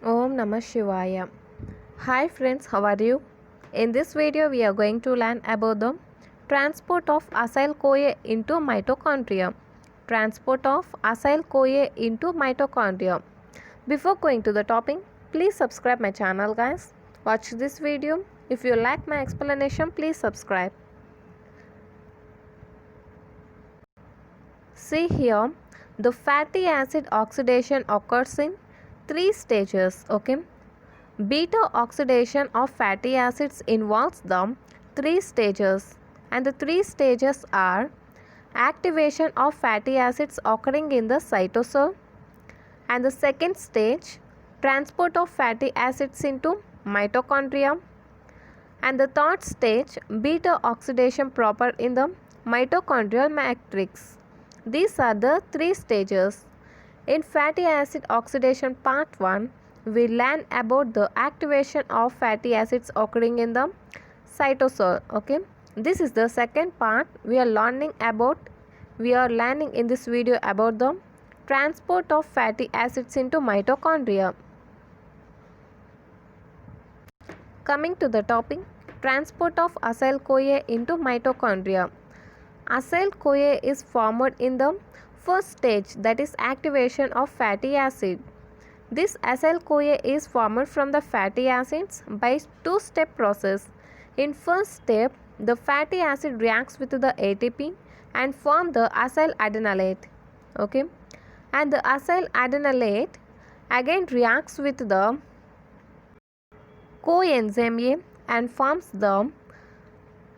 Om Namah Shivaya. Hi friends, how are you? In this video, we are going to learn about the transport of acyl-CoA into mitochondria. Transport of acyl-CoA into mitochondria. Before going to the topic, please subscribe my channel, guys. Watch this video. If you like my explanation, please subscribe. See here, the fatty acid oxidation occurs in three stages. Okay. Beta oxidation of fatty acids involves the three stages, and the three stages are activation of fatty acids occurring in the cytosol, and the second stage transport of fatty acids into mitochondria, and the third stage beta oxidation proper in the mitochondrial matrix. These are the three stages. In fatty acid oxidation part 1, we learn about the activation of fatty acids occurring in the cytosol. Okay, this is the second part. We are learning in this video about the transport of fatty acids into mitochondria. Coming to the topic, transport of acyl-CoA into mitochondria. Acyl-CoA is formed in the first stage, that is activation of fatty acid. This acyl-CoA is formed from the fatty acids by two-step process. In first step, the fatty acid reacts with the ATP and form the acyl adenylate. Okay, and the acyl adenylate again reacts with the coenzyme A and forms the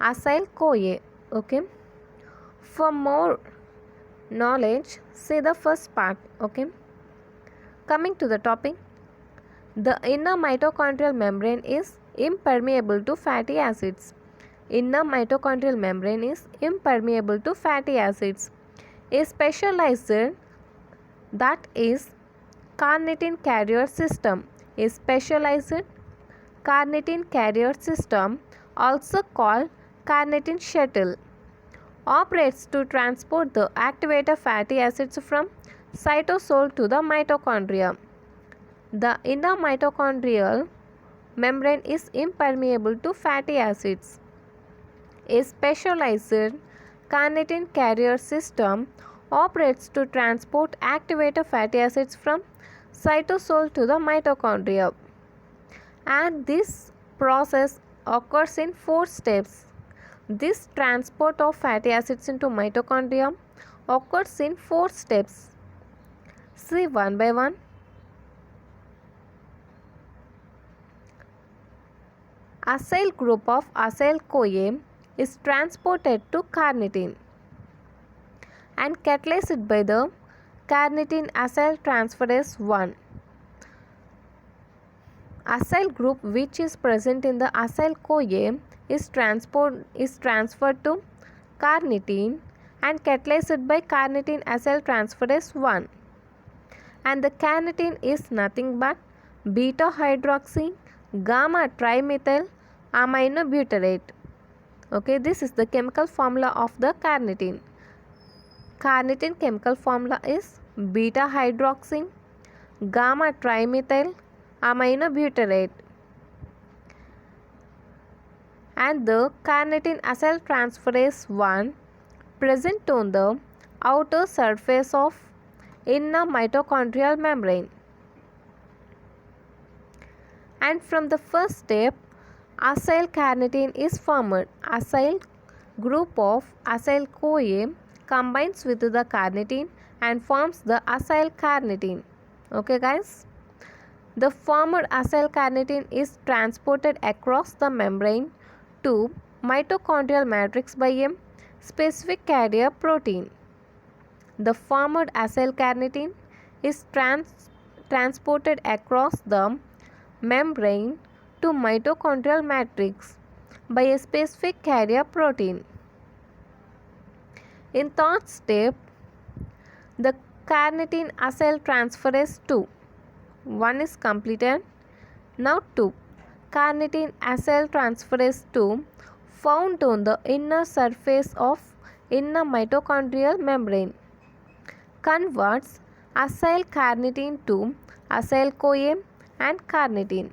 acyl-CoA. Okay, for more knowledge, see the first part. Okay. Coming to the topic, the inner mitochondrial membrane is impermeable to fatty acids. Inner mitochondrial membrane is impermeable to fatty acids. A specialized, that is carnitine carrier system. A specialized carnitine carrier system, also called carnitine shuttle, operates to transport the activated fatty acids from cytosol to the mitochondria. The inner mitochondrial membrane is impermeable to fatty acids. A specialized carnitine carrier system operates to transport activated fatty acids from cytosol to the mitochondria. And this process occurs in 4 steps. This transport of fatty acids into mitochondria occurs in 4 steps. See one by one. Acyl group of acyl-CoA is transported to carnitine and catalyzed by the carnitine acyl transferase 1. Acyl group which is present in the acyl-CoA is transferred to carnitine and catalyzed by carnitine acyl transferase 1. And the carnitine is nothing but beta hydroxy gamma trimethyl aminobutyrate. Okay, this is the chemical formula of the carnitine. Carnitine chemical formula is beta hydroxy gamma trimethyl aminobutyrate, and the carnitine acyl transferase 1 present on the outer surface of inner mitochondrial membrane. And from the first step, acyl carnitine is formed. Acyl group of acyl-CoA combines with the carnitine and forms the acyl carnitine. Okay guys, the formed acyl carnitine is transported across the membrane to mitochondrial matrix by a specific carrier protein. The formed acyl carnitine is transported across the membrane to mitochondrial matrix by a specific carrier protein. In third step, the carnitine acyl transferase 2 1 is completed. Now 2 carnitine acyl transferase 2 found on the inner surface of inner mitochondrial membrane converts acyl carnitine to acyl-CoA and carnitine.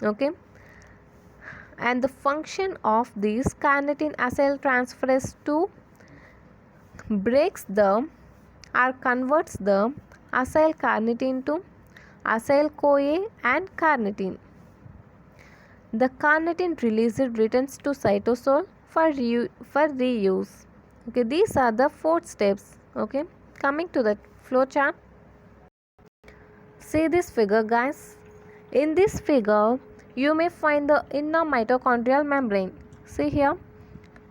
Okay, and the function of this carnitine acyltransferase 2 breaks the or converts the acyl carnitine to acyl CoA and carnitine. The carnitine released returns to cytosol for reuse. Okay, these are the 4 steps. Okay, coming to the flow chart. See this figure, guys. In this figure, you may find the inner mitochondrial membrane. See here,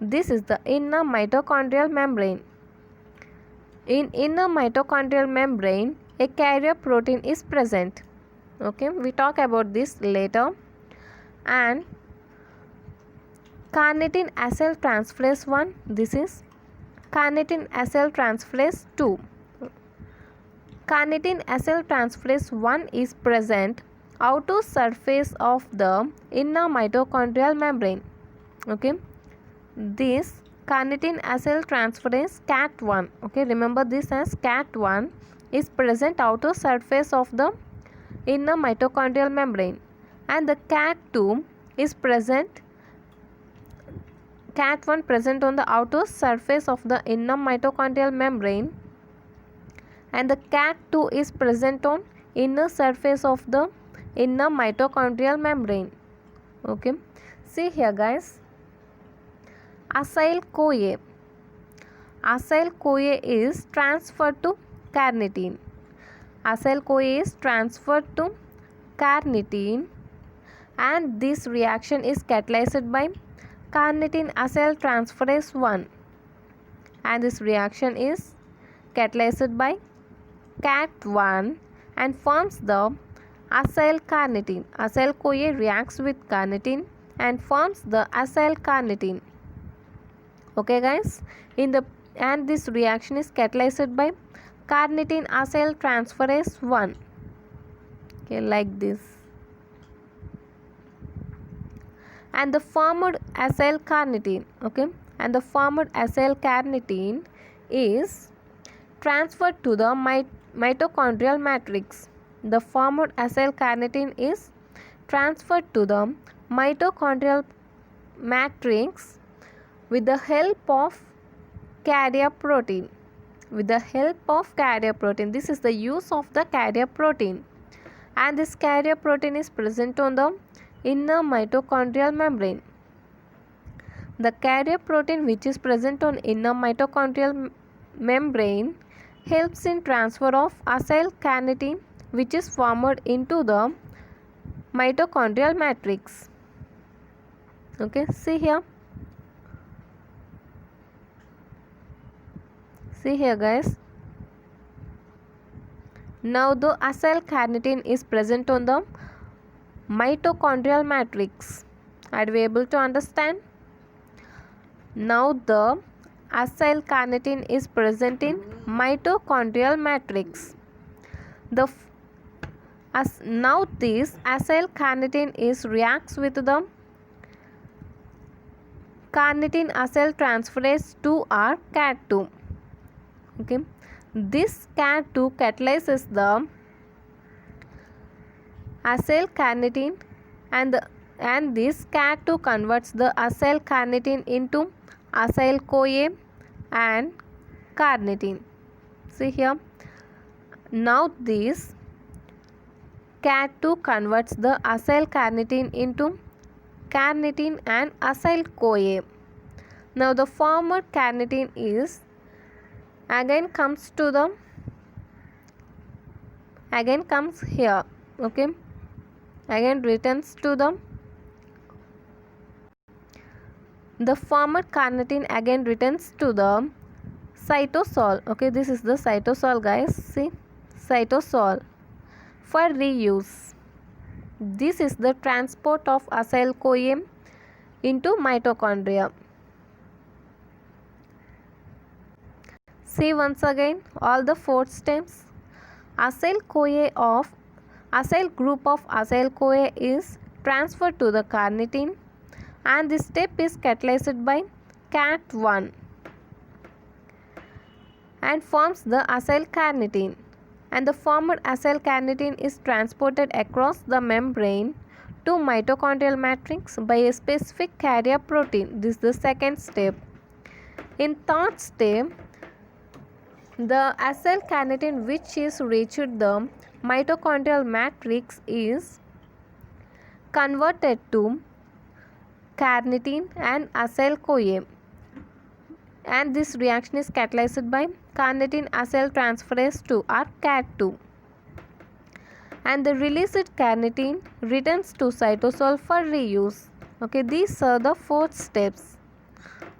this is the inner mitochondrial membrane. In inner mitochondrial membrane, a carrier protein is present. Okay, we talk about this later. And carnitine acyltransferase 1, this is carnitine acyltransferase 2. Carnitine acyltransferase 1 is present outer surface of the inner mitochondrial membrane. Okay, this carnitine acyltransferase CAT1, okay, remember this as CAT1, is present outer surface of the inner mitochondrial membrane, and the CAT2 is present, CAT1 present on the outer surface of the inner mitochondrial membrane, and the CAT2 is present on inner surface of the inner mitochondrial membrane. Okay, see here, guys, acyl CoA. Acyl CoA is transferred to carnitine. Acyl CoA is transferred to carnitine, and this reaction is catalyzed by carnitine acyltransferase 1, and this reaction is catalyzed by CAT1 and forms the acyl carnitine. Acyl CoA reacts with carnitine and forms the acyl carnitine. Okay, guys, and this reaction is catalyzed by carnitine acyltransferase 1. Okay, like this. And the formed acyl carnitine, okay, and the formed acyl carnitine is transferred to the mitochondrial matrix. The formed acyl carnitine is transferred to the mitochondrial matrix with the help of carrier protein. With the help of carrier protein, this is the use of the carrier protein, and this carrier protein is present on the inner mitochondrial membrane. The carrier protein which is present on inner mitochondrial membrane helps in transfer of acyl carnitine, which is formed into the mitochondrial matrix. Okay, see here. See here, guys. Now the acyl carnitine is present on the mitochondrial matrix. Are we able to understand? Now the acyl carnitine is present in mitochondrial matrix. Now this acyl carnitine is reacts with the carnitine acyltransferase 2 or CAT2. Okay, this CAT2 catalyzes the acyl carnitine, and this CAT2 converts the acyl carnitine into acyl CoA and carnitine. See here, now this CAT2 converts the acyl carnitine into carnitine and acyl CoA. Now the former carnitine is again comes here. Okay, again returns to the former carnitine again returns to the cytosol. Okay, this is the cytosol, guys. See, cytosol for reuse. This is the transport of acyl CoA into mitochondria. See once again all the 4 steps. Acyl group of acyl CoA is transferred to the carnitine, and this step is catalyzed by CAT1 and forms the acyl carnitine. and the formed acyl carnitine is transported across the membrane to mitochondrial matrix by a specific carrier protein. This is the second step. In third step, the acyl carnitine which is reached the mitochondrial matrix is converted to carnitine and acyl CoA, and this reaction is catalyzed by carnitine acyl transferase 2 or CAT2, and the released carnitine returns to cytosol for reuse. Okay, these are the 4 steps.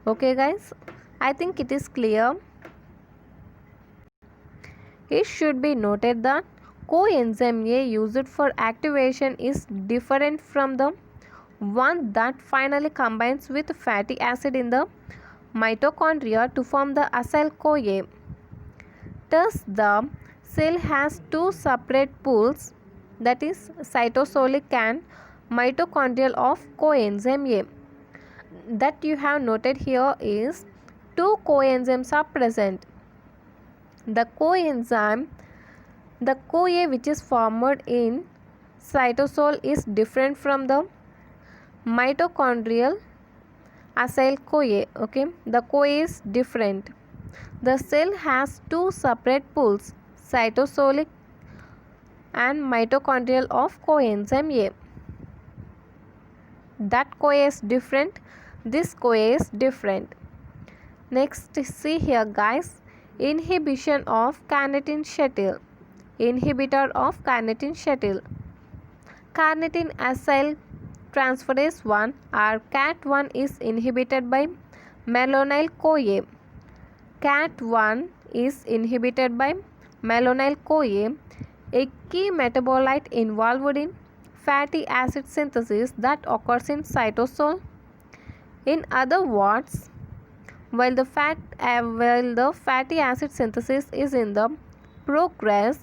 Okay guys, I think it is clear. It should be noted that coenzyme A used for activation is different from the one that finally combines with fatty acid in the mitochondria to form the acyl CoA. Thus, the cell has two separate pools, that is cytosolic and mitochondrial of coenzyme A. That you have noted here is two coenzymes are present. The coenzyme, the CoA which is formed in cytosol is different from the mitochondrial acyl CoA. Okay, the CoA is different. The cell has two separate pools, cytosolic and mitochondrial of coenzyme A. That CoA is different, this CoA is different. Next, see here guys, inhibition of carnitine shuttle. Inhibitor of carnitine shuttle. Carnitine acyl transferase 1 or CAT1 is inhibited by malonyl CoA. CAT1 is inhibited by malonyl CoA, a key metabolite involved in fatty acid synthesis that occurs in cytosol. In other words, while the fatty acid synthesis is in the progress,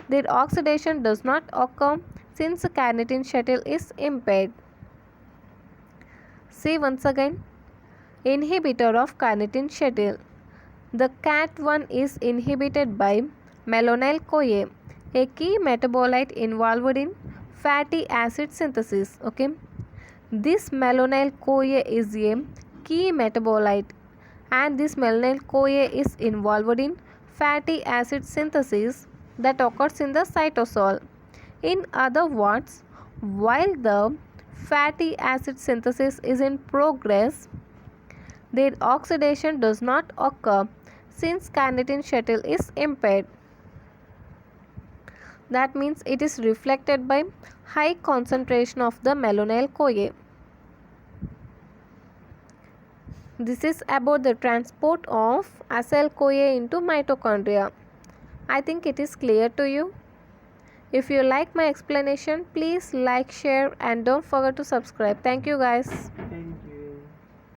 their oxidation does not occur since the carnitine shuttle is impaired. See once again, inhibitor of carnitine shuttle. The CAT1 is inhibited by malonyl CoA, a key metabolite involved in fatty acid synthesis. Okay, this malonyl CoA is a key metabolite, and this malonyl CoA is involved in fatty acid synthesis that occurs in the cytosol. In other words, while the fatty acid synthesis is in progress, their oxidation does not occur since carnitine shuttle is impaired. That means it is reflected by high concentration of the malonyl CoA. This is about the transport of acyl CoA into mitochondria. I think it is clear to you. If you like my explanation, please like, share and don't forget to subscribe. Thank you guys.